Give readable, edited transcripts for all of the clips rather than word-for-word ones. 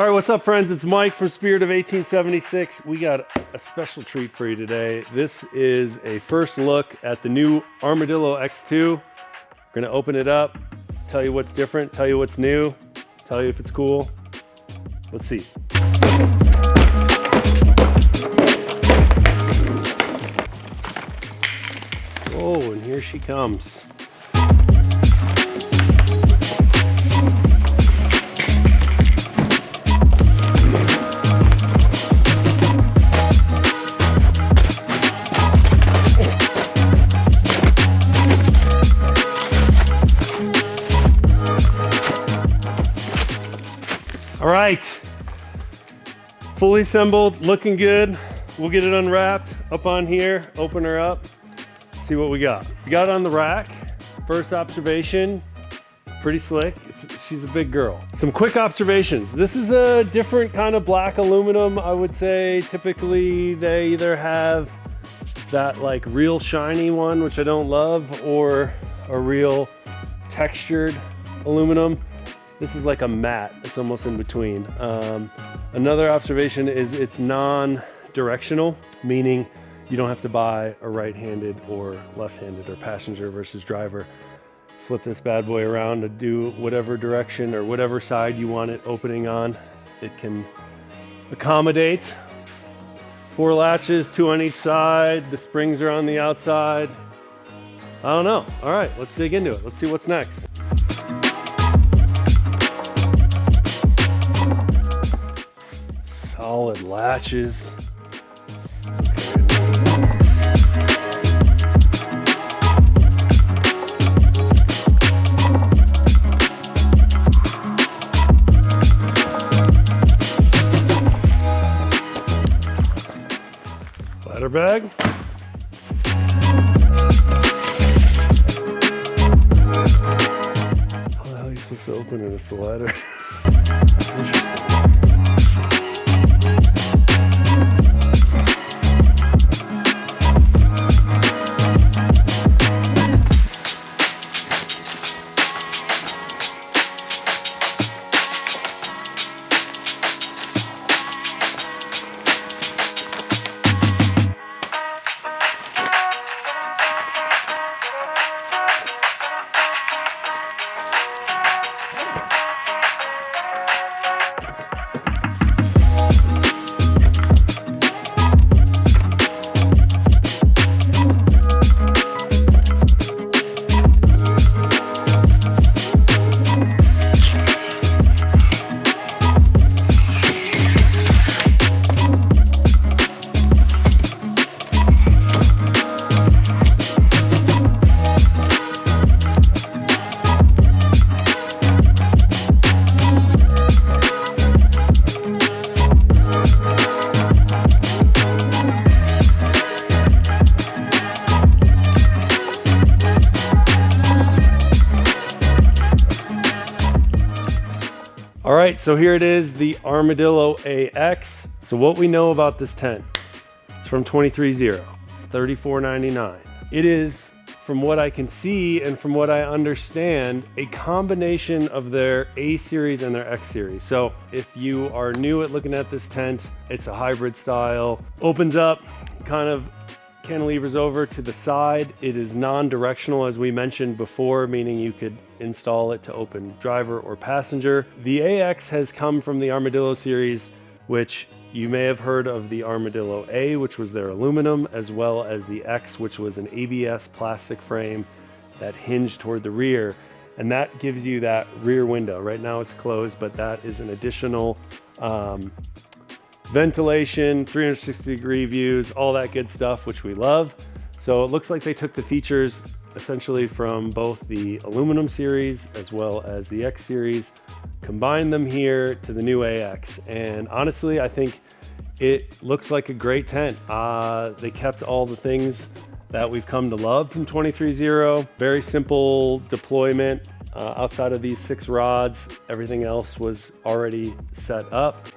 All right, what's up, friends? It's Mike from Spirit of 1876. We got a special treat for you today. This is a first look at the new Armadillo X2. We're gonna open it up, tell you what's different, tell you what's new, tell you if it's cool. Let's see. Oh, and here she comes. All right, fully assembled, looking good. We'll get it unwrapped up on here, open her up, see what we got. We got it on the rack. First observation, pretty slick. She's a big girl. Some quick observations. This is a different kind of black aluminum, I would say. Typically, they either have that like real shiny one, which I don't love, or a real textured aluminum. This is like a matte, it's almost in between. Another observation is it's non-directional, meaning you don't have to buy a right-handed or left-handed or passenger versus driver. Flip this bad boy around to do whatever direction or whatever side you want it opening on. It can accommodate. 4 latches, 2 on each side. The springs are on the outside. I don't know. All right, let's dig into it. Let's see what's next. Solid latches. Ladder bag. How the hell are you supposed to open it with the ladder? Interesting. All right, so here it is, the Armadillo AX. So what we know about this tent, it's from 23-0, it's $34.99. It is, from what I can see and from what I understand, a combination of their A series and their X series. So if you are new at looking at this tent, it's a hybrid style, opens up, kind of cantilevers over to the side. It is non-directional, as we mentioned before, meaning you could install it to open driver or passenger. The AX has come from the Armadillo series, which you may have heard of the Armadillo A, which was their aluminum, as well as the X, which was an ABS plastic frame that hinged toward the rear. And that gives you that rear window. Right now it's closed, but that is an additional ventilation, 360-degree views, all that good stuff, which we love. So it looks like they took the features essentially from both the aluminum series as well as the X series, combined them here to the new AX. And honestly, I think it looks like a great tent. They kept all the things that we've come to love from 23-0. Very simple deployment. Outside of these 6 rods, everything else was already set up.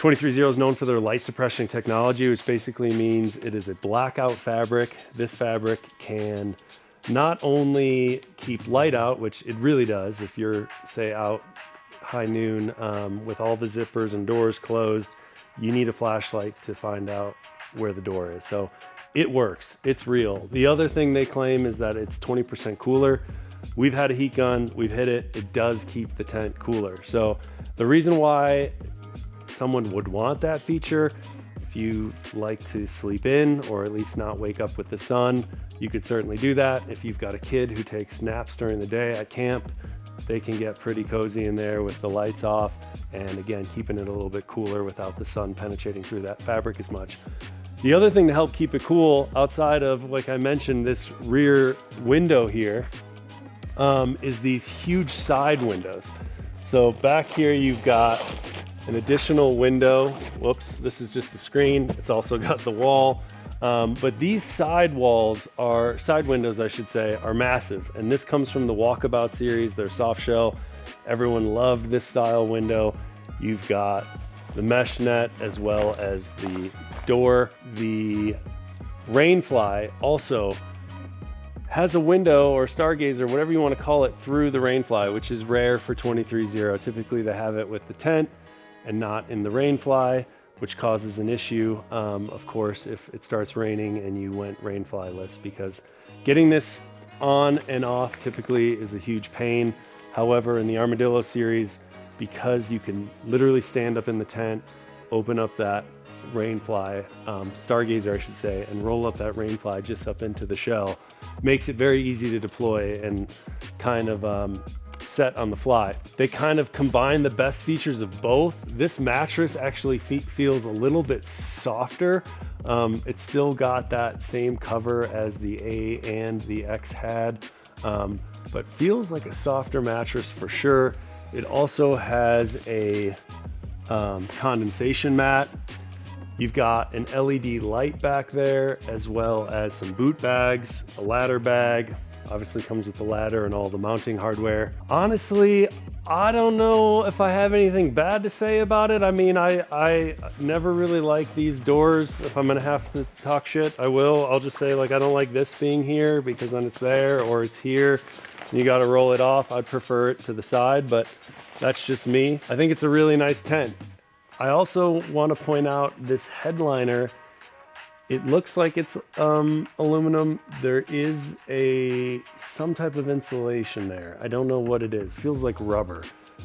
23-0 is known for their light suppression technology, which basically means it is a blackout fabric. This fabric can not only keep light out, which it really does if you're, say, out high noon with all the zippers and doors closed, you need a flashlight to find out where the door is. So it works, it's real. The other thing they claim is that it's 20% cooler. We've had a heat gun, we've hit it, it does keep the tent cooler. So the reason why someone would want that feature, if you like to sleep in or at least not wake up with the sun, you could certainly do that. If you've got a kid who takes naps during the day at camp, they can get pretty cozy in there with the lights off, and again, keeping it a little bit cooler without the sun penetrating through that fabric as much. The other thing to help keep it cool, outside of, like I mentioned, this rear window here, is these huge side windows. So back here you've got an additional window. Whoops, this is just the screen. It's also got the wall. But these side windows, I should say, are massive. And this comes from the Walkabout series, their soft shell. Everyone loved this style window. You've got the mesh net as well as the door. The Rainfly also has a window or stargazer, whatever you want to call it, through the Rainfly, which is rare for 23-0. Typically they have it with the tent and not in the Rainfly, which causes an issue, of course, if it starts raining and you went Rainfly-less, because getting this on and off typically is a huge pain. However, in the Armadillo series, because you can literally stand up in the tent, open up that Rainfly, stargazer I should say, and roll up that Rainfly just up into the shell, makes it very easy to deploy and kind of set on the fly. They kind of combine the best features of both. This mattress actually feels a little bit softer. It's still got that same cover as the A and the X had, but feels like a softer mattress for sure. It also has a condensation mat. You've got an LED light back there, as well as some boot bags, a ladder bag. Obviously comes with the ladder and all the mounting hardware. Honestly, I don't know if I have anything bad to say about it. I mean, I never really like these doors. If I'm gonna have to talk shit, I will. I'll just say, like, I don't like this being here because then it's there or it's here. And you gotta roll it off. I'd prefer it to the side, but that's just me. I think it's a really nice tent. I also want to point out this headliner. It looks like it's aluminum. There is some type of insulation there. I don't know what it is. Feels like rubber.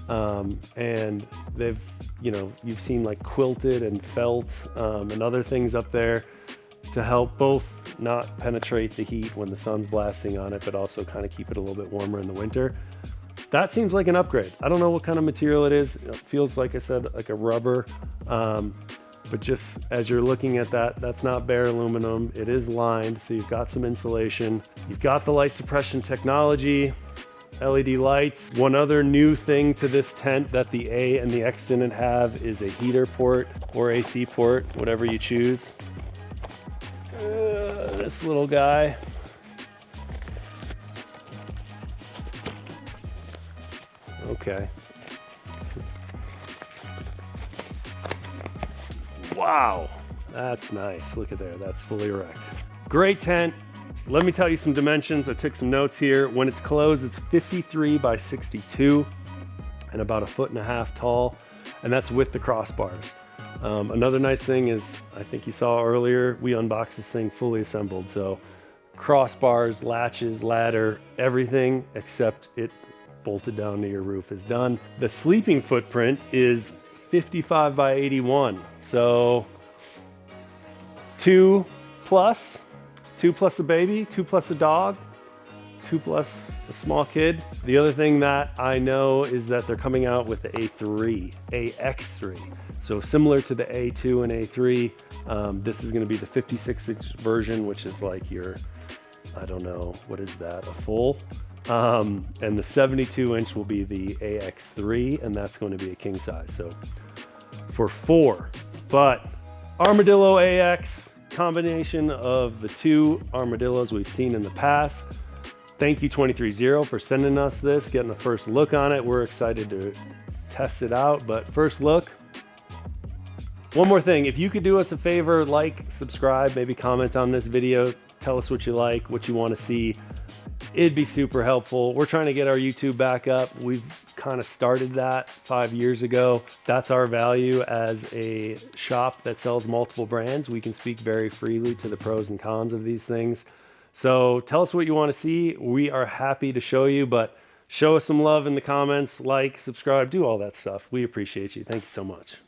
And they've, you've seen like quilted and felt and other things up there to help both not penetrate the heat when the sun's blasting on it, but also kind of keep it a little bit warmer in the winter. That seems like an upgrade. I don't know what kind of material it is. It feels, like I said, like a rubber. But just as you're looking at that, that's not bare aluminum. It is lined, so you've got some insulation. You've got the light suppression technology, LED lights. One other new thing to this tent that the A and the X didn't have is a heater port or AC port, whatever you choose. This little guy. Okay. Wow, that's nice. Look at there, that's fully erect. Great tent. Let me tell you some dimensions. I took some notes here. When it's closed, it's 53 by 62 and about 1.5 feet tall, and that's with the crossbars. Another nice thing is, I think you saw earlier, we unboxed this thing fully assembled. So crossbars, latches, ladder, everything except it bolted down to your roof is done. The sleeping footprint is 55 by 81. So 2 plus a baby, 2 plus a dog, 2 plus a small kid. The other thing that I know is that they're coming out with the A3, AX3. So similar to the A2 and A3, this is gonna be the 56-inch version, which is like your, I don't know, what is that, a full? And the 72-inch will be the AX3, and that's going to be a king size. So for 4, but Armadillo AX, combination of the 2 Armadillos we've seen in the past. Thank you 23-0 for sending us this, getting a first look on it. We're excited to test it out, but first look, One more thing, if you could do us a favor, like, subscribe, maybe comment on this video, tell us what you like, what you want to see. It'd be super helpful. We're trying to get our YouTube back up. We've kind of started that 5 years ago. That's our value as a shop that sells multiple brands. We can speak very freely to the pros and cons of these things. So tell us what you want to see. We are happy to show you, but show us some love in the comments, like, subscribe, do all that stuff. We appreciate you. Thank you so much.